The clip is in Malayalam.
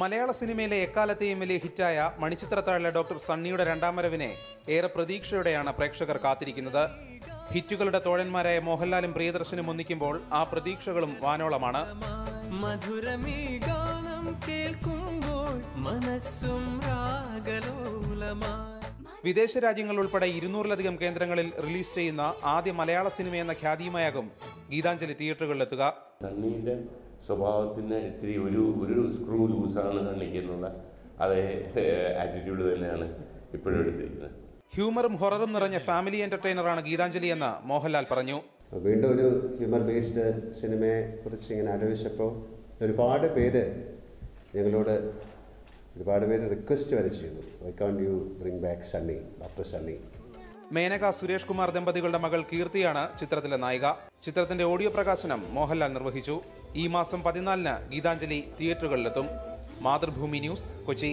മലയാള സിനിമയിലെ എക്കാലത്തെയും വലിയ ഹിറ്റായ മണിച്ചിത്രത്താഴിലെ ഡോക്ടർ സണ്ണിയുടെ രണ്ടാം വരവിനെ ഏറെ പ്രതീക്ഷയോടെയാണ് പ്രേക്ഷകർ കാത്തിരിക്കുന്നത്. ഹിറ്റുകളുടെ തോഴന്മാരായ മോഹൻലാലും പ്രിയദർശനും ഒന്നിക്കുമ്പോൾ ആ പ്രതീക്ഷകളും വാനോളമാണ്. വിദേശ രാജ്യങ്ങൾ ഉൾപ്പെടെ 200-ലധികം കേന്ദ്രങ്ങളിൽ റിലീസ് ചെയ്യുന്ന ആദ്യ മലയാള സിനിമ എന്ന ഖ്യാതിയുമായാകും ഗീതാഞ്ജലി തിയേറ്ററുകളിലെത്തുക. സണ്ണിയുടെ സ്വഭാവത്തിന് ഇത്തിരി ഒരു സ്ക്രൂ ലൂസാണ് സണ്ണിക്കെന്നുള്ള അതേ ആറ്റിറ്റ്യൂഡ് തന്നെയാണ് ഇപ്പോഴും എടുത്തിരിക്കുന്നത്. ഹ്യൂമറും ഹൊററും നിറഞ്ഞ ഫാമിലി എന്റർടൈനറാണ് ഗീതാഞ്ജലി എന്ന് മോഹൻലാൽ പറഞ്ഞു. വീണ്ടും ഒരു ഹ്യൂമർ ബേസ്ഡ് സിനിമയെ കുറിച്ച് ഇങ്ങനെ ആലോചിച്ചപ്പോൾ ഒരുപാട് പേര് ഞങ്ങളോട് റിക്വസ്റ്റ് വരെ ചെയ്തു, വൈ കാണ്ട് you bring back Sunny, doctor Sunny. Menaka Suresh Kumar ദമ്പതികളുടെ മകൾ കീർത്തിയാണ് ചിത്രത്തിലെ നായിക. ചിത്രത്തിന്റെ ഓഡിയോ പ്രകാശനം മോഹൻലാൽ നിർവഹിച്ചു. ഈ മാസം 14-ന് ഗീതാഞ്ജലി തിയേറ്ററുകളിലെത്തും. മാതൃഭൂമി ന്യൂസ്, കൊച്ചി.